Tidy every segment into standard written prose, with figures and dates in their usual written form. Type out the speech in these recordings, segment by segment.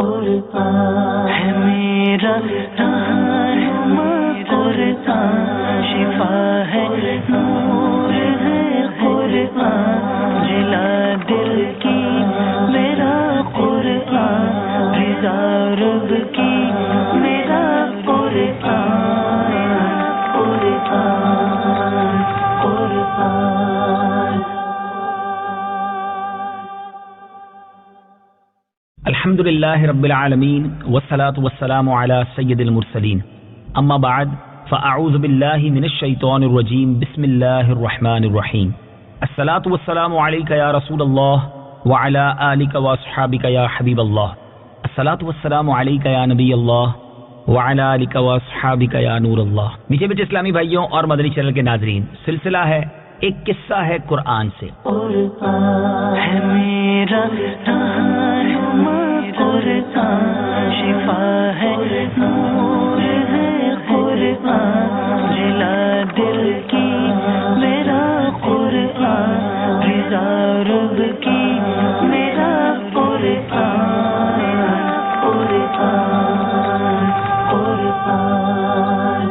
قرآن ہے میرا رہنما، قرآن شفا ہے، نور ہے قرآن، جلا دل کی میرا قرآن، رضا رب کی میرا قرآن، قرآن قرآن۔ الحمد للہ رب العالمین والصلاة والسلام علی سید المرسلین، اما بعد فاعوذ باللہ من الشیطان الرجیم، بسم اللہ الرحمن الرحیم۔ الصلاة والسلام علیک یا رسول اللہ وعلی آلک واصحابک یا حبیب اللہ، الصلاة والسلام علیک یا نبی اللہ وعلی آلک واصحابک یا نور اللہ۔ میٹھے میٹھے اسلامی بھائیوں اور مدنی چینل کے ناظرین، سلسلہ ہے ایک قصہ ہے قرآن سے۔ قرآن ہے میرا رہنما، قرآن شفا ہے، نور ہے قرآن، جلا دل کی میرا قرآن، رضا رب کی میرا قرآن، قرآن قرآن۔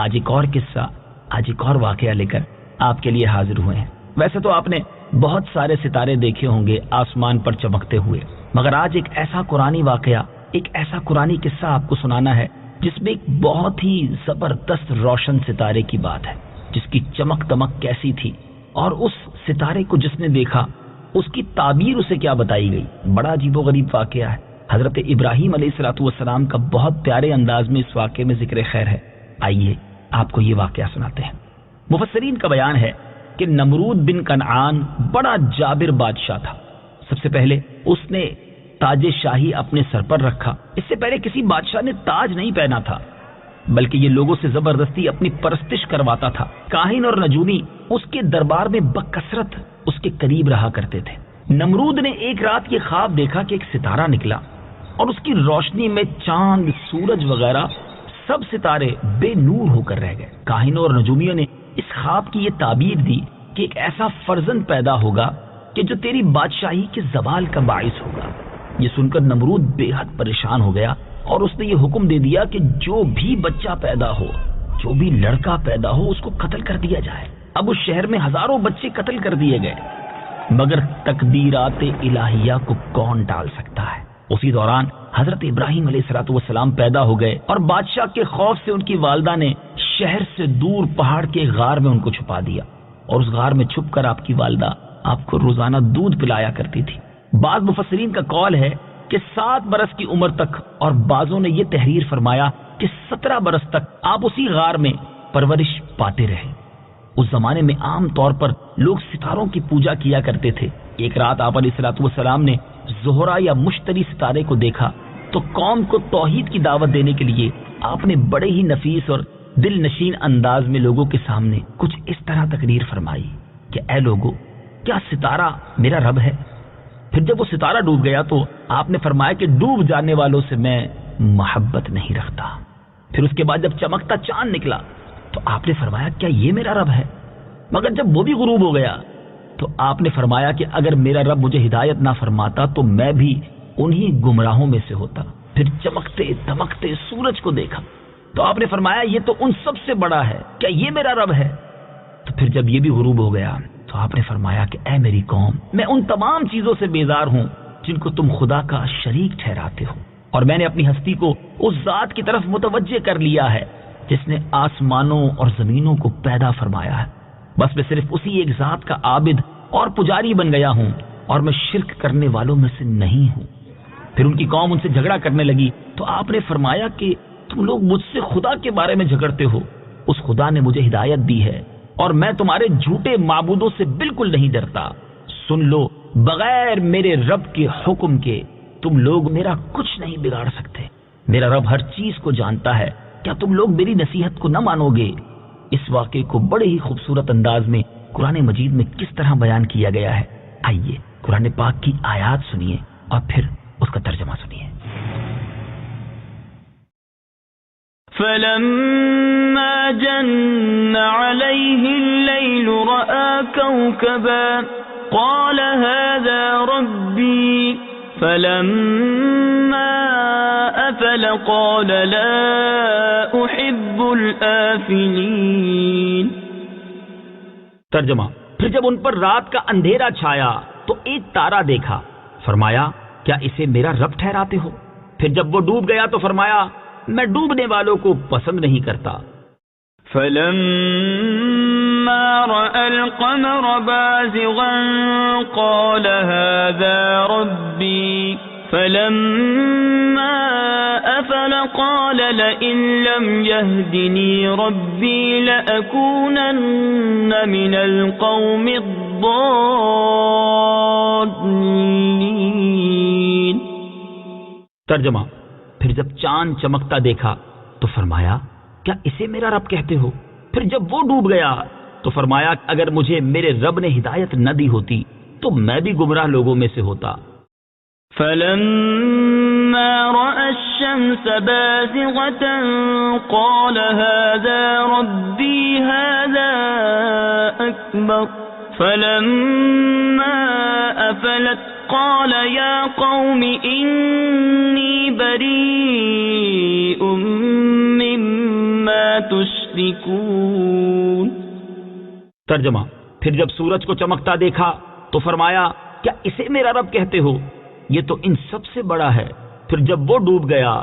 آج ایک اور قصہ، آج ایک اور واقعہ لے کر آپ کے لیے حاضر ہوئے ہیں۔ ویسے تو آپ نے بہت سارے ستارے دیکھے ہوں گے آسمان پر چمکتے ہوئے، مگر آج ایک ایسا قرآنی واقعہ، ایک ایسا قرآنی قصہ آپ کو سنانا ہے جس میں ایک بہت ہی زبردست روشن ستارے کی بات ہے، جس کی چمک دمک کیسی تھی، اور اس ستارے کو جس نے دیکھا اس کی تعبیر اسے کیا بتائی گئی۔ بڑا عجیب و غریب واقعہ ہے۔ حضرت ابراہیم علیہ السلام کا بہت پیارے انداز میں اس واقعے میں ذکر خیر ہے۔ آئیے آپ کو یہ واقعہ سناتے ہیں۔ مفسرین کا بیان ہے کہ نمرود بن کنعان بڑا جابر بادشاہ تھا۔ سب سے پہلے اس نے تاج شاہی اپنے سر پر رکھا۔ اس سے پہلے کسی بادشاہ نے تاج نہیں پہنا تھا، بلکہ یہ لوگوں سے زبردستی اپنی پرستش کرواتا تھا۔ کاہن اور نجومی اس کے دربار میں بکثرت اس کے قریب رہا کرتے تھے۔ نمرود نے ایک رات یہ خواب دیکھا کہ ایک ستارہ نکلا اور اس کی روشنی میں چاند، سورج وغیرہ سب ستارے بے نور ہو کر رہ گئے۔ کاہنوں اور نجومیوں نے اس خواب کی یہ تعبیر دی کہ ایک ایسا فرزند پیدا ہوگا کہ جو تیری بادشاہی کے زوال کا باعث ہوگا۔ یہ سن کر نمرود بے حد پریشان ہو گیا اور اس نے یہ حکم دے دیا کہ جو بھی بچہ پیدا ہو، جو بھی لڑکا پیدا ہو، اس کو قتل کر دیا جائے۔ اب اس شہر میں ہزاروں بچے قتل کر دیے گئے، مگر تقدیرات الہیہ کو کون ٹال سکتا ہے۔ اسی دوران حضرت ابراہیم علیہ السلام پیدا ہو گئے اور بادشاہ کے خوف سے ان کی والدہ نے شہر سے دور پہاڑ کے غار میں ان کو چھپا دیا، اور اس غار میں چھپ کر آپ کی والدہ آپ کو روزانہ دودھ پلایا کرتی تھی۔ بعض مفسرین کا قول ہے کہ 7 برس کی عمر تک، اور بعضوں نے یہ تحریر فرمایا کہ 17 برس تک آپ اسی غار میں پرورش پاتے رہے۔ اس زمانے میں عام طور پر لوگ ستاروں کی پوجا کیا کرتے تھے۔ ایک رات آپ علیہ السلام نے زہرہ یا مشتری ستارے کو دیکھا تو قوم کو توحید کی دعوت دینے کے لیے آپ نے بڑے ہی نفیس اور دل نشین انداز میں لوگوں کے سامنے کچھ اس طرح تقریر فرمائی کہ اے لوگو، کیا ستارہ میرا رب ہے؟ پھر جب وہ ستارہ ڈوب گیا تو آپ نے فرمایا کہ ڈوب جانے والوں سے میں محبت نہیں رکھتا۔ پھر اس کے بعد جب چمکتا چاند نکلا تو آپ نے فرمایا کیا یہ میرا رب ہے؟ مگر جب وہ بھی غروب ہو گیا تو آپ نے فرمایا کہ اگر میرا رب مجھے ہدایت نہ فرماتا تو میں بھی انہی گمراہوں میں سے ہوتا۔ پھر چمکتے دمکتے سورج کو دیکھا تو آپ نے فرمایا یہ تو ان سب سے بڑا ہے، کیا یہ میرا رب ہے؟ تو پھر جب یہ بھی غروب ہو گیا تو آپ نے فرمایا کہ اے میری قوم، میں ان تمام چیزوں سے بیزار ہوں جن کو تم خدا کا شریک ٹھہراتے ہو، اور میں نے اپنی ہستی کو اس ذات کی طرف متوجہ کر لیا ہے جس نے آسمانوں اور زمینوں کو پیدا فرمایا ہے۔ بس میں صرف اسی ایک ذات کا عابد اور پجاری بن گیا ہوں، اور میں شرک کرنے والوں میں سے نہیں ہوں۔ پھر ان کی قوم ان سے جھگڑا کرنے لگی تو آپ نے فرمایا کہ تم لوگ مجھ سے خدا کے بارے میں جھگڑتے ہو، اس خدا نے مجھے ہدایت دی ہے اور میں تمہارے جھوٹے معبودوں سے بالکل نہیں ڈرتا۔ سن لو، بغیر میرے رب کے حکم کے تم لوگ میرا کچھ نہیں بگاڑ سکتے۔ میرا رب ہر چیز کو جانتا ہے، کیا تم لوگ میری نصیحت کو نہ مانو گے؟ اس واقعے کو بڑے ہی خوبصورت انداز میں قرآن مجید میں کس طرح بیان کیا گیا ہے، آئیے قرآن پاک کی آیات سنیے اور پھر اس کا ترجمہ سنیے۔ فلما جن عليه الليل رأى كوكبا قال هذا ربي فلما أفل قال لا أحب الآفلين. ترجمہ: پھر جب ان پر رات کا اندھیرا چھایا تو ایک تارا دیکھا، فرمایا کیا اسے میرا رب ٹھہراتے ہو؟ پھر جب وہ ڈوب گیا تو فرمایا میں ڈوبنے والوں کو پسند نہیں کرتا. فلما رأى القمر بازغا قال هذا ربي فلما أفل قال لئن لم يهدني ربي لأكونن من القوم الضالين. ترجمہ: پھر جب چاند چمکتا دیکھا تو فرمایا کیا اسے میرا رب کہتے ہو؟ پھر جب وہ ڈوب گیا تو فرمایا اگر مجھے میرے رب نے ہدایت نہ دی ہوتی تو میں بھی گمراہ لوگوں میں سے ہوتا. فلما رأى الشمس بازغة قال هذا ربي هذا أكبر فلما أفلت قال يا قوم إني بريء مما تشركون. ترجمہ: پھر جب سورج کو چمکتا دیکھا تو فرمایا کیا اسے میرا رب کہتے ہو؟ یہ تو ان سب سے بڑا ہے. پھر جب وہ ڈوب گیا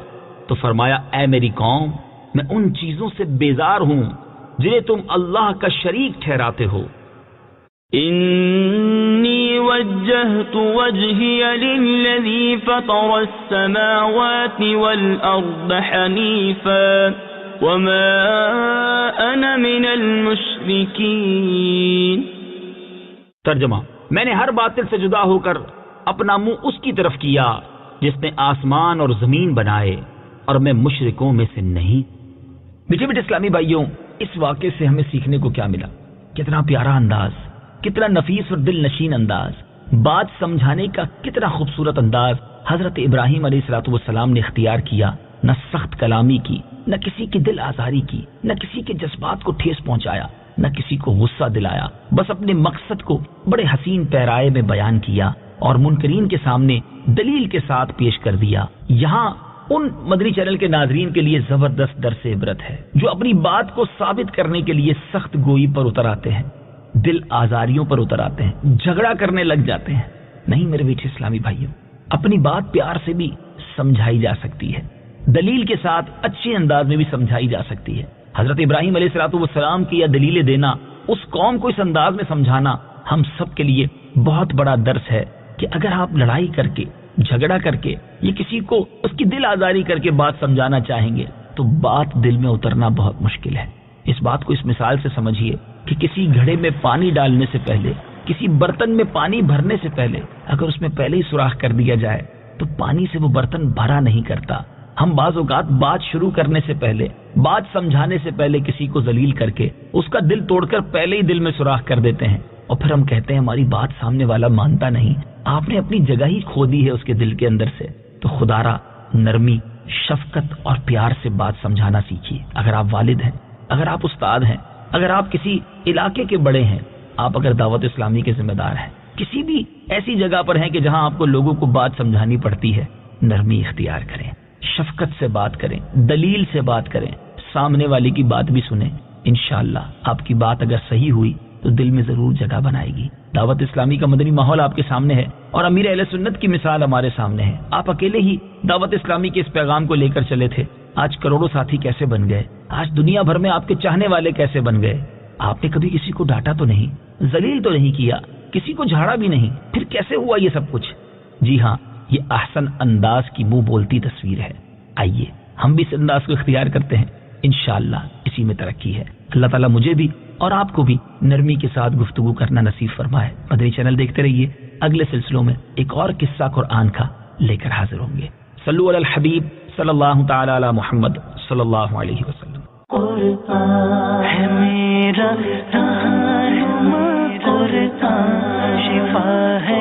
تو فرمایا اے میری قوم میں ان چیزوں سے بیزار ہوں جنہیں تم اللہ کا شریک ٹھہراتے ہو. انی وجہت وجہی للذی فطر السماوات والارض حنیفا وما انا من المشرکین. ترجمہ: میں نے ہر باطل سے جدا ہو کر اپنا منہ اس کی طرف کیا جس نے آسمان اور زمین بنائے اور میں مشرکوں میں سے نہیں. میٹھے میٹھے اسلامی بھائیوں، اس واقعے سے ہمیں سیکھنے کو کیا ملا؟ کتنا پیارا انداز، کتنا نفیس اور دل نشین انداز، بات سمجھانے کا کتنا خوبصورت انداز حضرت ابراہیم علیہ السلام نے اختیار کیا. نہ سخت کلامی کی، نہ کسی کی دل آزاری کی، نہ کسی کے جذبات کو ٹھیس پہنچایا، نہ کسی کو غصہ دلایا. بس اپنے مقصد کو بڑے حسین پیرائے میں بیان کیا اور منکرین کے سامنے دلیل کے ساتھ پیش کر دیا. یہاں ان مدنی چینل کے ناظرین کے لیے زبردست درس عبرت ہے جو اپنی بات کو ثابت کرنے کے لیے سخت گوئی پر اتر آتے ہیں، دل آزاریوں پر اتر آتے ہیں، جھگڑا کرنے لگ جاتے ہیں. نہیں میرے میٹھے اسلامی بھائیوں، اپنی بات پیار سے بھی سمجھائی جا سکتی ہے، دلیل کے ساتھ اچھے انداز میں بھی سمجھائی جا سکتی ہے. حضرت ابراہیم علیہ السلام کی یہ دلیلیں دینا، اس قوم کو اس انداز میں سمجھانا ہم سب کے لیے بہت بڑا درس ہے کہ اگر آپ لڑائی کر کے، جھگڑا کر کے، یہ کسی کو اس کی دل آزاری کر کے بات سمجھانا چاہیں گے تو بات دل میں اترنا بہت مشکل ہے. اس بات کو اس مثال سے سمجھیے کہ کسی گھڑے میں پانی ڈالنے سے پہلے، کسی برتن میں پانی بھرنے سے پہلے اگر اس میں پہلے ہی سوراخ کر دیا جائے تو پانی سے وہ برتن بھرا نہیں کرتا. ہم بعض اوقات بات شروع کرنے سے پہلے، بات سمجھانے سے پہلے کسی کو ذلیل کر کے اس کا دل توڑ کر پہلے ہی دل میں سوراخ کر دیتے ہیں اور پھر ہم کہتے ہیں ہماری بات سامنے والا مانتا نہیں. آپ نے اپنی جگہ ہی کھو دی ہے اس کے دل کے اندر سے. تو خدا را نرمی، شفقت اور پیار سے بات سمجھانا سیکھیے. اگر آپ والد ہیں، اگر آپ استاد ہیں، اگر آپ کسی علاقے کے بڑے ہیں، آپ اگر دعوت اسلامی کے ذمہ دار ہیں، کسی بھی ایسی جگہ پر ہیں کہ جہاں آپ کو لوگوں کو بات سمجھانی پڑتی ہے، نرمی اختیار کریں، شفقت سے بات کریں، دلیل سے بات کریں، سامنے والے کی بات بھی سنیں. انشاءاللہ آپ کی بات اگر صحیح ہوئی تو دل میں ضرور جگہ بنائے گی. دعوت اسلامی کا مدنی ماحول آپ کے سامنے ہے اور امیر اہل سنت کی مثال ہمارے سامنے ہے. آپ اکیلے ہی دعوت اسلامی کے اس پیغام کو لے کر چلے تھے. آج کروڑوں ساتھی کیسے بن گئے؟ آج دنیا بھر میں آپ کے چاہنے والے کیسے بن گئے؟ آپ نے کبھی کسی کو ڈانٹا تو نہیں، ذلیل تو نہیں کیا، کسی کو جھاڑا بھی نہیں، پھر کیسے ہوا یہ سب کچھ؟ جی ہاں، یہ احسن انداز کی منہ بولتی تصویر ہے. آئیے ہم بھی اس انداز کو اختیار کرتے ہیں، انشاءاللہ اسی میں ترقی ہے. اللہ تعالیٰ مجھے بھی اور آپ کو بھی نرمی کے ساتھ گفتگو کرنا نصیب فرمائے. مدنی چینل دیکھتے رہیے، اگلے سلسلوں میں ایک اور قصہ قرآن کا لے کر حاضر ہوں گے. صلو علی الحبیب صلی اللہ تعالی علی محمد صلی اللہ علیہ وسلم. قرآن ہے میرا رہنما، قرآن شفا ہے